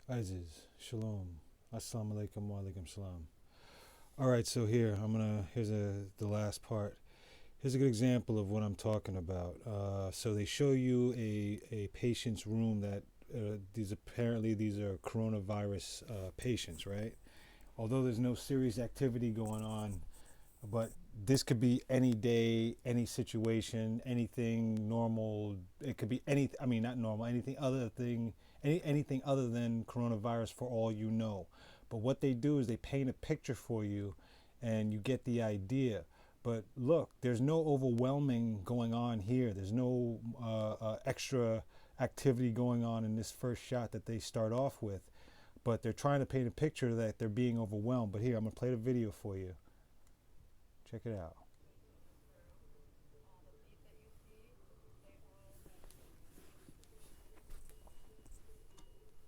Aziz, shalom, assalamu alaikum wa alaikum salam. All right, so here here's the last part. Here's a good example of what I'm talking about. So they show you a patient's room that these are coronavirus patients, right? Although there's no serious activity going on, but this could be any day, any situation, anything normal. It could be any. I mean, not normal. Anything other than coronavirus, for all you know. But what they do is they paint a picture for you, and you get the idea. But look, there's no overwhelming going on here. There's no extra activity going on in this first shot that they start off with. But they're trying to paint a picture that they're being overwhelmed. But here, I'm gonna play the video for you. Check it out.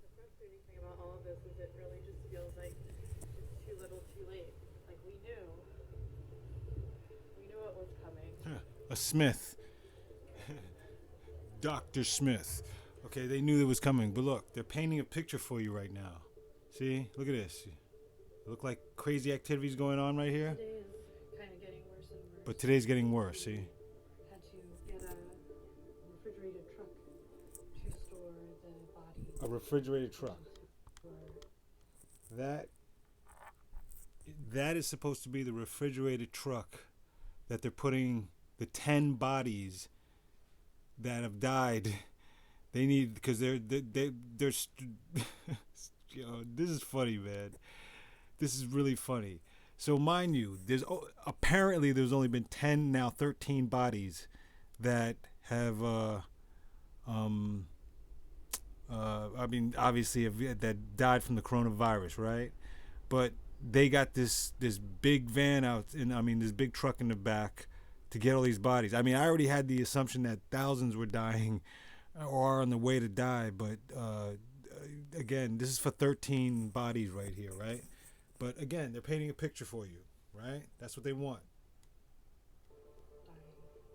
The frustrating thing about all of this is it really just feels like it's too little too late. Like we knew it was coming. A Smith, Dr. Smith. Okay, they knew it was coming, but look, they're painting a picture for you right now. See, look at this. Look like crazy activities going on right here. Today is kind of getting worse and worse. But today's getting worse. See, Had to get a refrigerated truck to store the body. a refrigerated truck. That that is supposed to be the refrigerated truck that they're putting the 10 bodies that have died. They need because they're you know, this is funny, man. This is really funny. So mind you, apparently there's only been 10, now 13 bodies that have I mean obviously that died from the coronavirus, right? But they got this big van out, and I mean this big truck in the back to get all these bodies. I mean, I already had the assumption that thousands were dying or are on the way to die, but again, this is for 13 bodies right here, right? But again, they're painting a picture for you, right? That's what they want.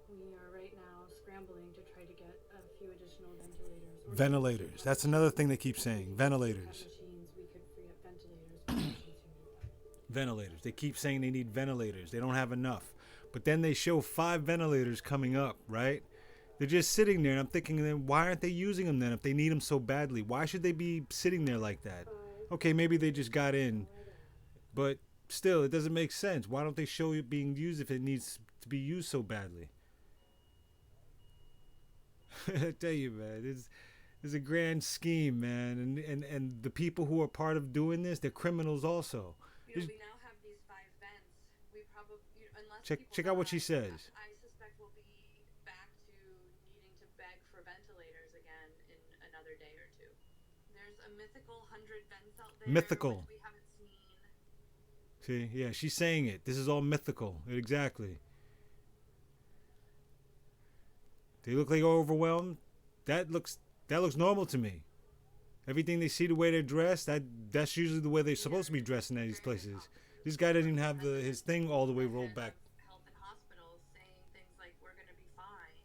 We are right now scrambling to try to get a few additional ventilators. Ventilators. That's another thing they keep saying. Ventilators. Machines, we could free up ventilators for patients who need them. Ventilators. They keep saying they need ventilators. They don't have enough. But then they show 5 ventilators coming up, right? They're just sitting there, and I'm thinking, then why aren't they using them then if they need them so badly? Why should they be sitting there like that? Okay, maybe they just got in, but still, it doesn't make sense. Why don't they show it being used if it needs to be used so badly? I tell you, man, it's a grand scheme, man, and the people who are part of doing this, they're criminals also. We now have these 5 vents. We probably, unless Check out what she says. I suspect we'll be back to needing to beg for ventilators again in another day or two. There's a mythical 100 vents out there. Mythical. Which we haven't seen. See, yeah, she's saying it. This is all mythical. Exactly. They look like overwhelmed. That looks normal to me. Everything they see, the way they're dressed, that's usually the way they're supposed to be dressing at these places. This guy doesn't even have his thing all the way rolled back. Health and hospitals saying things like we're going to be fine,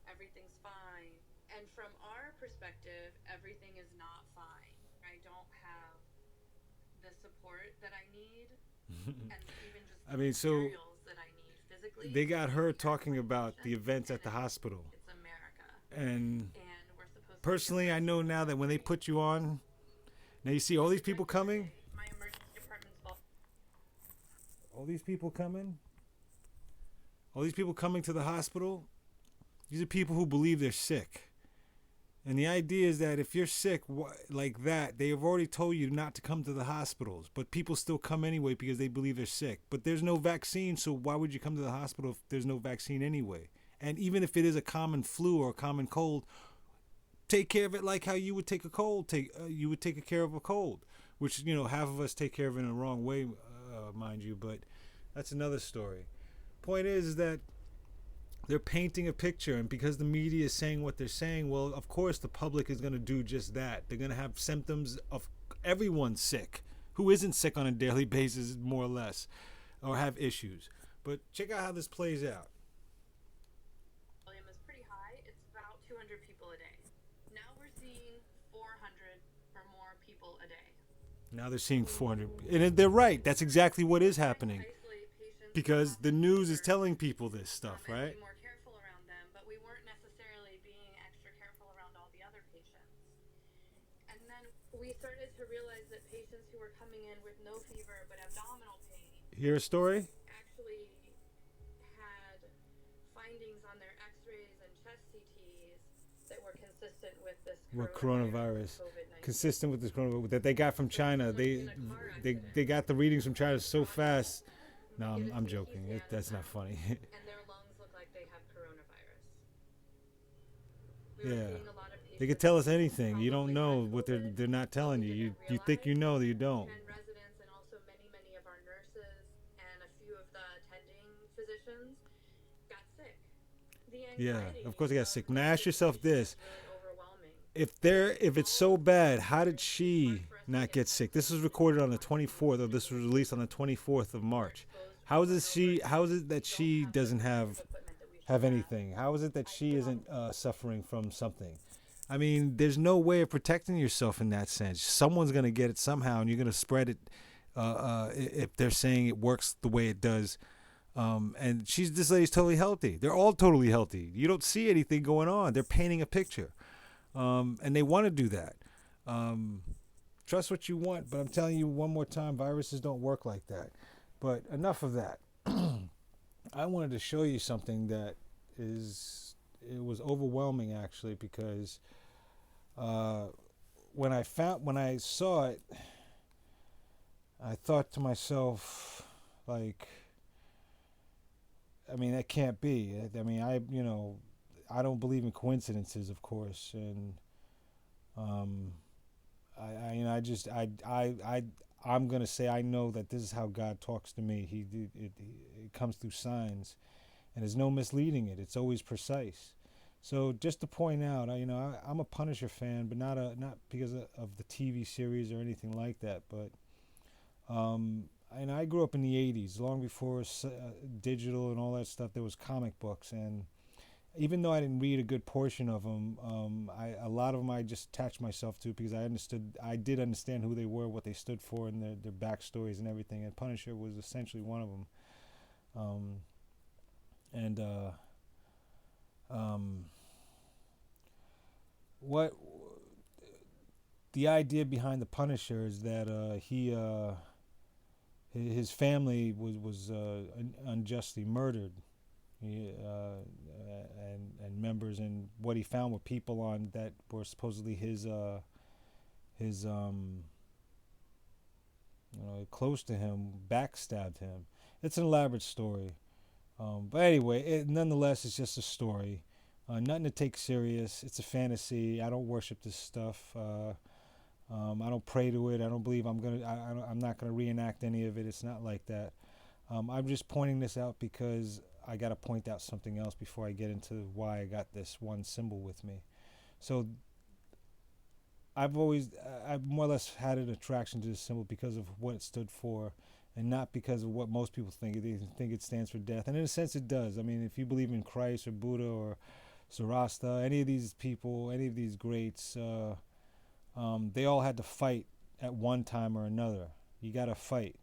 everything's fine, and from our perspective, everything is not fine. I don't have the support that I need, and even just I mean, so materials that I need physically. they got her talking about the events at the hospital. It's America, And and we're supposed to. personally, I know now that when they put you on, now you see all these people coming, My emergency department's fault. all these people coming, all these people coming to the hospital, these are people who believe they're sick. And the idea is that if you're sick like that, they have already told you not to come to the hospitals. But people still come anyway because they believe they're sick. But there's no vaccine, so why would you come to the hospital if there's no vaccine anyway? And even if it is a common flu or a common cold, take care of it like how you would take a cold. You would take care of a cold, which, half of us take care of it in the wrong way, mind you. But that's another story. Point is that they're painting a picture, and because the media is saying what they're saying, well, of course the public is going to do just that. They're going to have symptoms of everyone sick who isn't sick on a daily basis, more or less, or have issues. But check out how this plays out. Volume is pretty high. It's about 200 people a day. Now we're seeing 400 or more people a a day. Now they're seeing 400, and they're right. That's exactly what is Trying to happening isolate patients with because the possible news is fever, telling people this stuff, and be right? more careful around them, but we weren't necessarily being extra careful around all the other patients. And then we started to realize that patients who were coming in with no fever but abdominal pain Hear a story? actually had findings on their x-rays and chest CTs that were consistent with this What coronavirus, coronavirus? COVID-19. Consistent with this coronavirus that they got from So it's China. like in a car accident. They got the readings from China so Process, fast. we No, get a I'm CT joking. scan of That's not them, funny. and their lungs look like they have coronavirus. We were Yeah. seeing a lot of They patients could tell us who anything. You don't probably know had what COVID, they're not but telling we you. didn't You think you realize. know that you don't. And residents and also many of our nurses and a few of the attending physicians got sick. The Yeah, anxiety of course they got of sick. the Now ask yourself situation this: is really overwhelming. if it's so bad, how did It's she hard for us to not get get sick? This was isolated recorded on and the quarantined 24th, or in this was these released on the places. 24th of We're March. exposed How is over it and over she? How is again. it that We don't she have the doesn't protective equipment that we should have have. anything? How is it that she You know, isn't suffering from something? I mean, there's no way of protecting yourself in that sense. Someone's gonna get it somehow, and you're gonna spread it. If they're saying it works the way it does, and this lady's totally healthy. They're all totally healthy. You don't see anything going on. They're painting a picture, and they want to do that. Um, trust what you want, but I'm telling you one more time, viruses don't work like that. But enough of that. I wanted to show you something that it was overwhelming actually because uh, when I saw it, I thought to myself, like, I mean, that can't be. I mean, I don't believe in coincidences, of course, and um, I'm gonna say I know that this is how God talks to me. It comes through signs, and there's no misleading it. It's always precise. So just to point out, I'm a Punisher fan, but not because of the TV series or anything like that. But and I grew up in the '80s, long before digital and all that stuff. There was comic books, and even though I didn't read a good portion of them, a lot of them I just attached myself to because I did understand who they were, what they stood for, and their backstories and everything. And Punisher was essentially one of them. And what the idea behind the Punisher is that his family was unjustly murdered. And members, and what he found were people on that were supposedly his close to him backstabbed him. It's an elaborate story, but anyway, nonetheless, it's just a story. Nothing to take serious. It's a fantasy. I don't worship this stuff. I don't pray to it. I don't believe I'm not gonna reenact any of it. It's not like that. I'm just pointing this out because I got to point out something else before I get into why I got this one symbol with me. So I've more or less had an attraction to this symbol because of what it stood for, and not because of what most people think. They think it stands for death, and in a sense it does. I mean, if you believe in Christ or Buddha or Zoroaster, any of these people, any of these greats, they all had to fight at one time or another. You got to fight.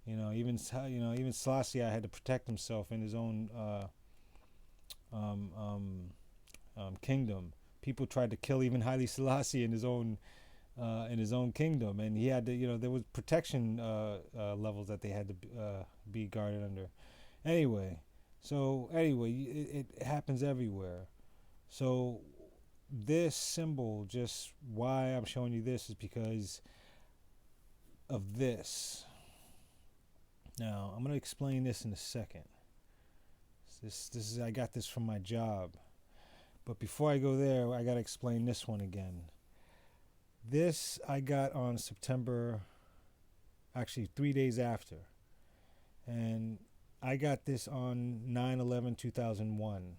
Even Selassie had to protect himself in his own kingdom. People tried to kill even Haile Selassie in his own kingdom, and he had to. There was protection levels that they had to be guarded under. Anyway, it happens everywhere. So this symbol, just why I'm showing you this is because of this. Now, I'm going to explain this in a second. I got this from my job. But before I go there, I got to explain this one again. This I got on September, actually 3 days after. And I got this on 9/11/2001.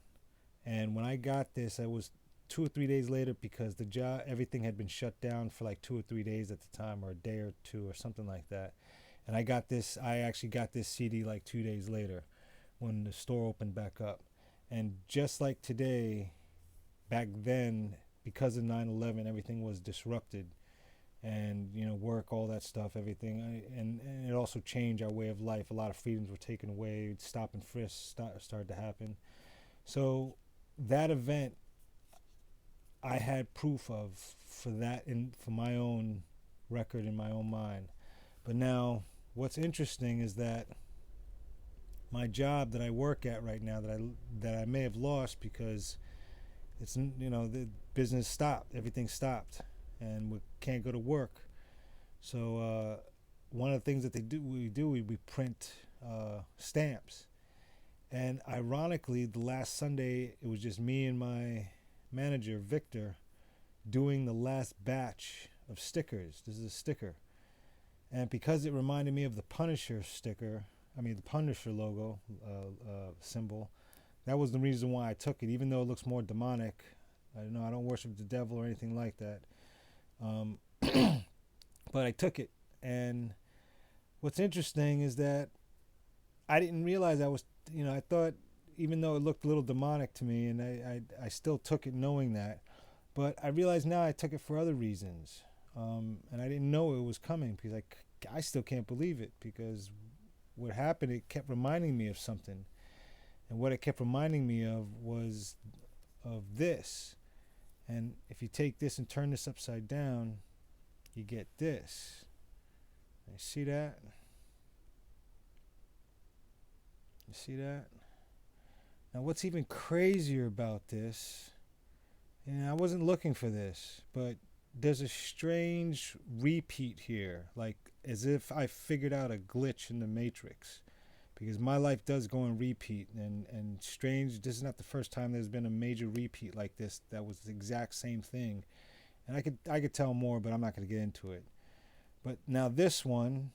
And when I got this, I was 2 or 3 days later because the job, everything had been shut down for like 2 or 3 days at the time, or a day or two or something like that. And I actually got this CD like 2 days later when the store opened back up. And just like today, back then, because of 9/11, everything was disrupted. and work, all that stuff, everything. And it also changed our way of life. A lot of freedoms were taken away. Stop and frisk started to happen. So that event, I had proof of for that in for my own record in my own mind. But now, what's interesting is that my job that I work at right now, that I may have lost because it's the business stopped, everything stopped, and we can't go to work. So one of the things that we print stamps, and ironically, the last Sunday it was just me and my manager Victor doing the last batch of stickers. This is a sticker, and because it reminded me of the Punisher sticker, I mean the Punisher logo symbol, that was the reason why I took it. Even though it looks more demonic, I don't worship the devil or anything like that. Um, but I took it, and what's interesting is that I didn't realize I was, I thought, even though it looked a little demonic to me, and I still took it knowing that, but I realize now I took it for other reasons, and I didn't know it was coming because I still can't believe it, because what happened, it kept reminding me of something, and what it kept reminding me of was of this. And if you take this and turn this upside down, you get this. You see that? You see that? Now, what's even crazier about this, and I wasn't looking for this, but there's a strange repeat here, like as if I figured out a glitch in the Matrix, because my life does go on repeat, and strange, this is not the first time there's been a major repeat like this that was the exact same thing. And I could tell more, but I'm not going to get into it. But now this one,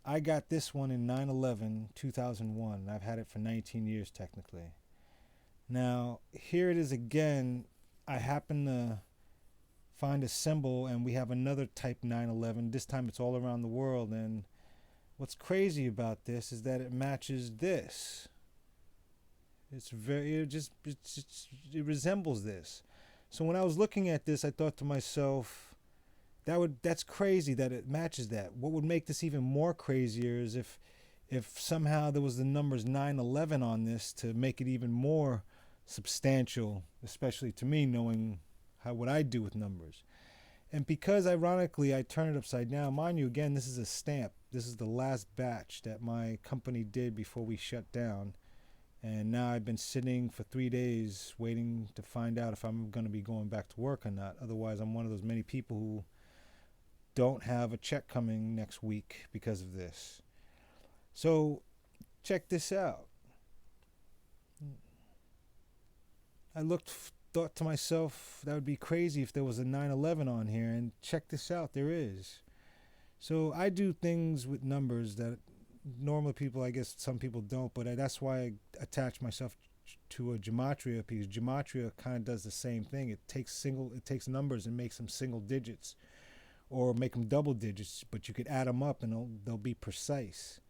I got this one in 9/11/2001. I've had it for 19 years technically. Now here it is again. I happen to find a symbol, and we have another type 9/11. This time it's all around the world, and what's crazy about this is that it matches this. It resembles this. So when I was looking at this, I thought to myself, that's crazy that it matches that. What would make this even more crazier is if somehow there was the numbers 9/11 on this to make it even more substantial, especially to me, knowing what I do with numbers. And because ironically I turn it upside down, mind you, again, this is a stamp. This is the last batch that my company did before we shut down. And now I've been sitting for 3 days waiting to find out if I'm going to be going back to work or not. Otherwise, I'm one of those many people who don't have a check coming next week because of this. So check this out. I thought to myself, that would be crazy if there was a 9/11 on here, and check this out, there is. So I do things with numbers that normal people, I guess some people don't, but that's why I attach myself to a gematria, because gematria kind of does the same thing. It takes numbers and makes them single digits, or make them double digits, but you could add them up and they'll be precise.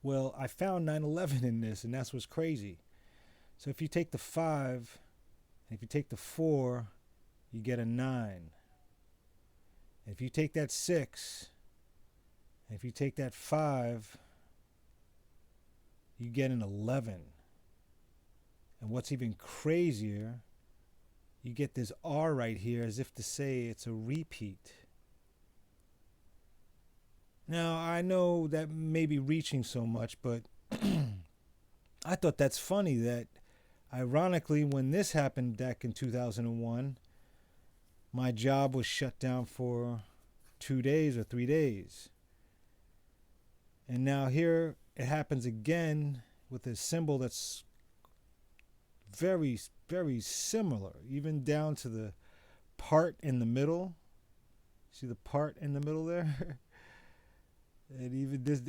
Well, I found 9/11 in this, and that's what's crazy. So if you take the 5, and if you take the 4, you get a 9. And if you take that 6, and if you take that 5, you get an 11. And what's even crazier, you get this R right here, as if to say it's a repeat. Now, I know that may be reaching so much, but I thought that's funny that, ironically, when this happened back in 2001, my job was shut down for 2 days or 3 days. And now here it happens again with a symbol that's very, very similar, even down to the part in the middle. See the part in the middle there? This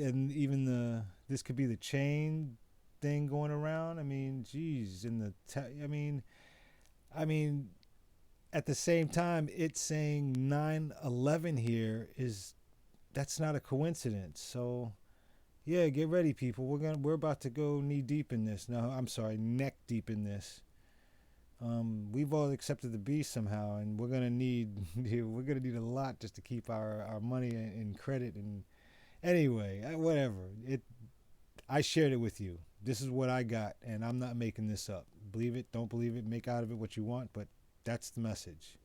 could be the chain thing going around. I mean, geez, I mean, at the same time, it's saying 9/11 here that's not a coincidence. So, yeah, get ready, people. We're about to go knee deep in this. No, I'm sorry, neck deep in this. We've all accepted the beast somehow, and we're gonna need we're gonna need a lot just to keep our money in credit. And anyway, whatever. I shared it with you. This is what I got, and I'm not making this up. Believe it, don't believe it, make out of it what you want, but that's the message.